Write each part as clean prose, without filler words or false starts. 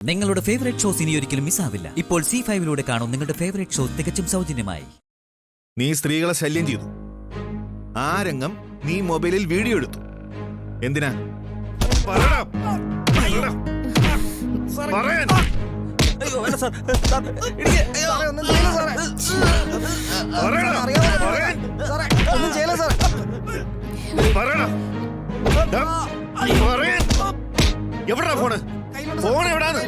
നിങ്ങളുടെ favourite shows ഇനി ഒരിക്കലും മിസ്സാവില്ല. ഇപ്പോൾ C5 കാണും നിങ്ങളുടെ ഫേവറേറ്റ് ഷോ തികച്ചും സൗജന്യമായി. നീ സ്ത്രീകളെ ശല്യം ചെയ്തു. ആ രംഗം നീ മൊബൈലിൽ വീഡിയോ എടുത്തു. എന്തിനാ? എവിടാ ഫോണ്? ഫോൺ എവിടാന്ന്?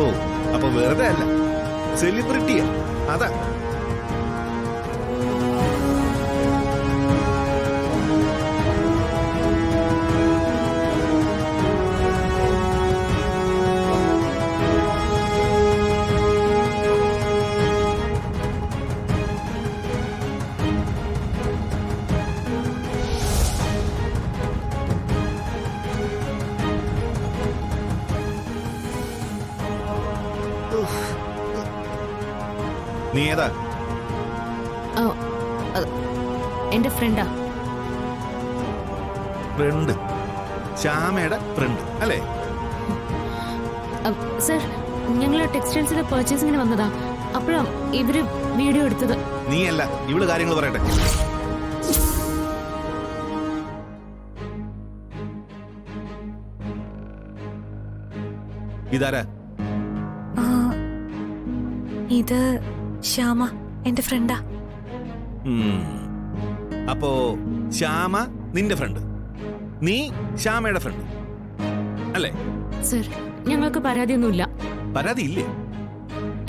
ഓ, അപ്പൊ വെറുതെ അല്ല, സെലിബ്രിറ്റിയാ. അതാ നീ ഏതാ? എന്റെ ഫ്രണ്ടാ. ഫ്രണ്ട്? ശ്യാമയുടെ ഫ്രണ്ട് അല്ലേ? സർ, ഞങ്ങൾ ടെക്സ്റ്റൈൽസിലെ പർച്ചേസിങ്ങിന് വന്നതാ. അപ്പോഴാ ഇവര് വീഡിയോ എടുത്തത്. നീയല്ല, ഇവള് കാര്യങ്ങൾ പറയട്ടെ. ഇതാരാ? ഇത് ശ്യാമ, എന്റെ ഫ്രണ്ടാ. അപ്പോ ശ്യാമ നിന്റെ ഫ്രണ്ട്, നീ ശ്യാമയുടെ ഫ്രണ്ട് അല്ലേ? സർ, ഞങ്ങൾക്ക് പരാതിയൊന്നുമില്ല. പരാതി ഇല്ലേ?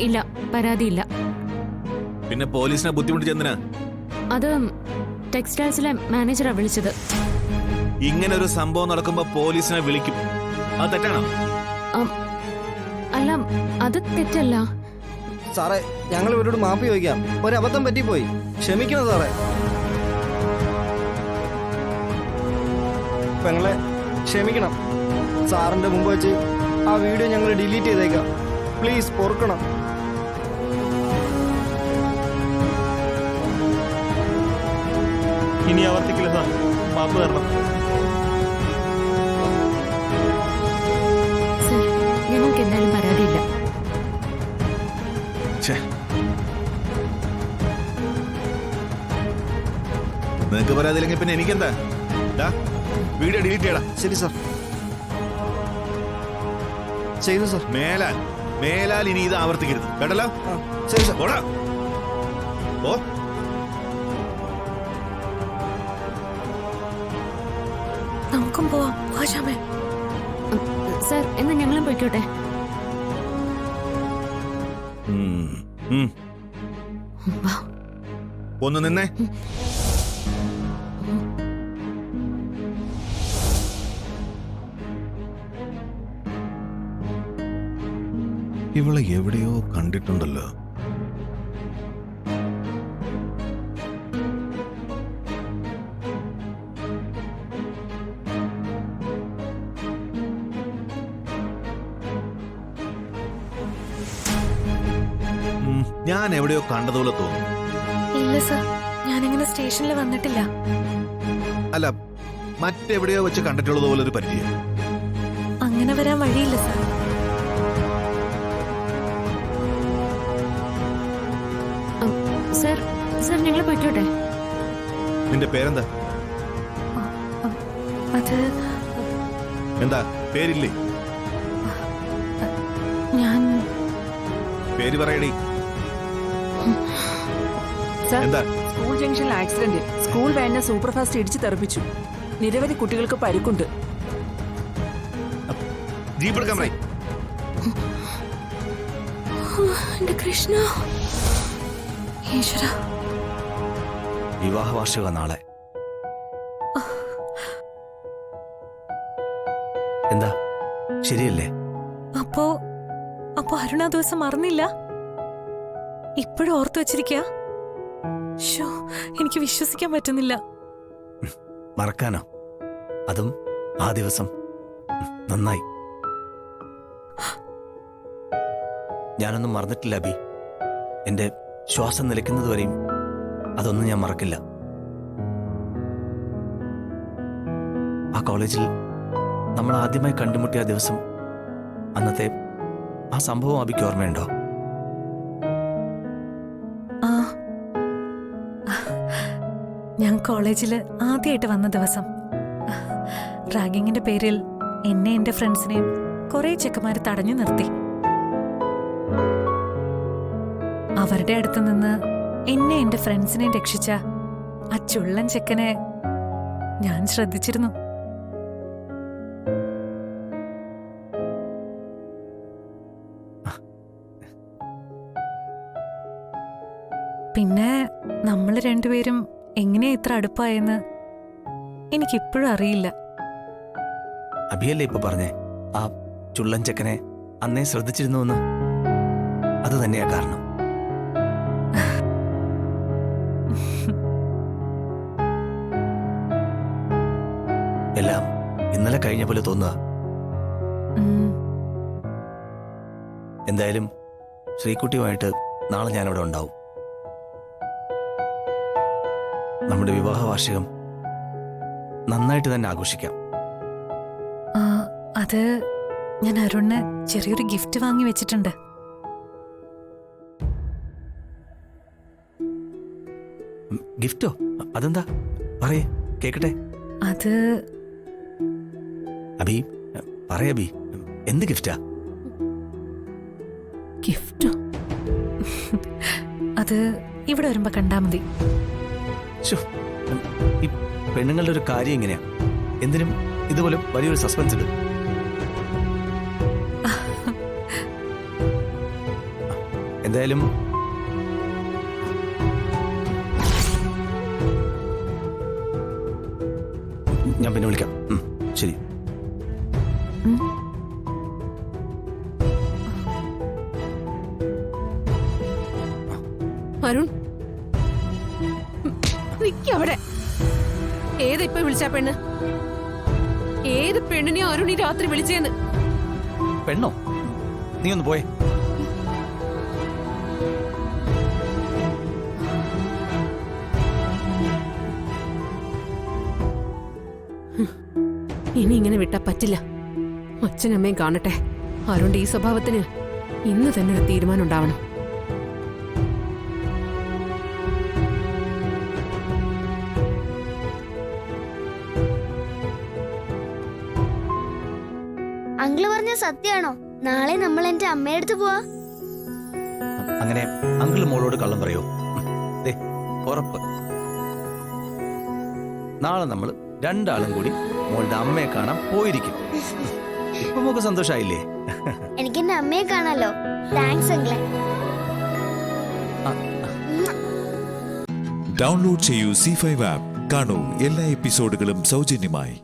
ഇല്ല, പരാതിയില്ല. പിന്നെ പോലീസിനെ ബുദ്ധിമുട്ടിച്ചെന്തിനാ? അത് ടെക്സ്റ്റൈൽസിലെ മാനേജറാ വിളിച്ചത്. ഇങ്ങനെ ഒരു സംഭവം നടക്കുമ്പോ പോലീസിനെ വിളിക്കും, അത് തെറ്റാണോ? അല്ല, അത് തെറ്റല്ല സാറേ. ഞങ്ങൾ ഇവരോട് മാപ്പ് ചോദിക്കാം. ഒരബദ്ധം പറ്റിപ്പോയി, ക്ഷമിക്കണം സാറേ. പെങ്ങളെ ക്ഷമിക്കണം. സാറിന്റെ മുമ്പ് വെച്ച് ആ വീഡിയോ ഞങ്ങൾ ഡിലീറ്റ് ചെയ്തേക്കാം. പ്ലീസ് പൊറുക്കണം. ഇനി ആവർത്തിക്കില്ല സാർ, മാപ്പ് തരണം. സർ, ഞങ്ങൾക്ക് എന്തായാലും പരാതിയില്ല. നിനക്ക് പരാതിയില്ലെങ്കിൽ പിന്നെ എനിക്കെന്താ? വീഡിയോ ഡിലീറ്റ് ചെയ്യടാ. ശരി സാർ, ചെയ്തു സാർ. മേലാൽ ഇനി ഇത് ആവർത്തിക്കരുത് കേട്ടല്ലോ? ശരി സാർ. ഓടാ. ഓ, നമുക്കും പോവാം. ശ്യാമേ. സർ, എന്നാ ഞങ്ങളും പോയിക്കോട്ടെ. ഒന്ന് നിന്നേ. ഇവളെ എവിടെയോ കണ്ടിട്ടുണ്ടല്ലോ. ഞാൻ എവിടെയോ കണ്ടതുപോലെ തോന്നുന്നു. ഇല്ല സർ, ഞാനിങ്ങനെ സ്റ്റേഷനിൽ വന്നിട്ടില്ല. അല്ല, മറ്റെവിടെയോ വെച്ച് കണ്ടിട്ടുള്ളതുപോലെ ഒരു പരിചയം. അങ്ങനെ വരാൻ വഴിയില്ല സർ. സർ, സർ, ഞങ്ങൾ പോയിക്കോട്ടെ. നിന്റെ പേരെന്താ? അത് എന്താ പേരില്ലേ? ഞാൻ പേര് പറയടി. എന്താ? സ്കൂൾ ജംഗ്ഷനിൽ ആക്സിഡന്റ്. സ്കൂൾ വാനിനെ സൂപ്പർഫാസ്റ്റ് ഇടിച്ചു തെറിപ്പിച്ചു. നിരവധി കുട്ടികൾക്ക് പരിക്കുണ്ട്. ജീപ്പ് എടുക്കാൻ പറയ്. എന്റെ കൃഷ്ണ, ഈശ്വര. വിവാഹ വാർഷിക നാളെ. എന്താ, ശരിയല്ലേ? അപ്പോ അരുണ ദിവസം മറന്നില്ല? ഇപ്പോഴും ഓർത്തു വെച്ചിരിക്ക? ശോ, എനിക്ക് വിശ്വസിക്കാൻ പറ്റുന്നില്ല. മറക്കാനോ? അതും ആ ദിവസം. നന്നായി. ഞാനൊന്നും മറന്നിട്ടില്ല അബി. എന്റെ ശ്വാസം നിലയ്ക്കുന്നതുവരെയും അതൊന്നും ഞാൻ മറക്കില്ല. ആ കോളേജിൽ നമ്മൾ ആദ്യമായി കണ്ടുമുട്ടിയ ദിവസം, അന്നത്തെ ആ സംഭവം അബിക്ക് ഓർമ്മയുണ്ടോ? ആ, ഞാൻ കോളേജില് ആദ്യമായിട്ട് വന്ന ദിവസം റാഗിങ്ങിന്റെ പേരിൽ എന്നെ എന്റെ ഫ്രണ്ട്സിനെയും കുറെ ചെക്കന്മാര് തടഞ്ഞു നിർത്തി. അവരുടെ അടുത്ത് നിന്ന് എന്നെ എന്റെ ഫ്രണ്ട്സിനെയും രക്ഷിച്ച ആ ചുള്ളൻ ചെക്കനെ ഞാൻ ശ്രദ്ധിച്ചിരുന്നു. പിന്നെ നമ്മൾ രണ്ടുപേരും എങ്ങനെയാ ഇത്ര അടുപ്പായെന്ന് എനിക്കിപ്പോഴും അറിയില്ല. അബിയല്ലേ ഇപ്പൊ പറഞ്ഞേ ആ ചുള്ളൻ ചെക്കനെ അന്നേ ശ്രദ്ധിച്ചിരുന്നുവെന്ന്? അത് തന്നെയാ കാരണം. എല്ലാം ഇന്നലെ കഴിഞ്ഞ പോലെ തോന്നുക. ഉം. എന്തായാലും ശ്രീകുട്ടിയുമായിട്ട് നാളെ ഞാനവിടെ ഉണ്ടാവും. നമ്മുടെ വിവാഹ വാർഷികം നന്നായിട്ട് തന്നെ ആഘോഷിക്കാം. ആ, അത് ഞാൻ അരുണിന് ചെറിയൊരു ഗിഫ്റ്റ് വാങ്ങി വെച്ചിട്ടുണ്ട്. ഗിഫ്റ്റോ? അതെന്താ? പറയേ, കേക്കട്ടെ. അത് അബി, പറയബി, എന്ത് ഗിഫ്റ്റാ? ഗിഫ്റ്റോ? അത് ഇവിടെ വരുമ്പോ കണ്ടാ മതി. ശ്ശോ, ഈ പെണ്ണുങ്ങളുടെ ഒരു കാര്യം എങ്ങനെയാ? എന്തിനും ഇതുപോലെ വലിയൊരു സസ്പെൻസ് ഇടും. എന്തായാലും ഞാൻ പിന്നെ വിളിക്കാം. ശരി. അരുൺ അവിടെ ഏത് ഇപ്പൊ വിളിച്ച പെണ്ണ്? ഏത് പെണ്ണിനെയോ അരുൺ ഈ രാത്രി വിളിച്ചേന്ന്? പെണ്ണോ? നീ ഒന്ന് പോയേ. ഇനി ഇങ്ങനെ വിട്ടാ പറ്റില്ല. അച്ഛനമ്മയും കാണട്ടെ. അരുണിന്റെ ഈ സ്വഭാവത്തിന് ഇന്ന് തന്നെ ഒരു തീരുമാനം ഉണ്ടാവണം. അങ്കിള് പറഞ്ഞ സത്യാണോ? നാളെ നമ്മൾ എന്റെ അമ്മയുടെ അടുത്ത് പോവാ. അങ്ങനെ അങ്കിള് മോളോട് കള്ളം പറയോ? ദേ, ഉറപ്പ്. നാളെ നമ്മൾ രണ്ടാളും കൂടി മോളുടെ അമ്മയെ കാണാൻ പോയിരിക്കും. ഇപ്പൊ നമുക്ക് സന്തോഷായില്ലേ? എനിക്ക് എന്റെ അമ്മയെ കാണാലോ. താങ്ക്സ് അങ്കിളെ. ഡൗൺലോഡ് ചെയ്യൂ C5 ആപ്പ്. കാണൂ എല്ലാ എപ്പിസോഡുകളും സൗജന്യമായി.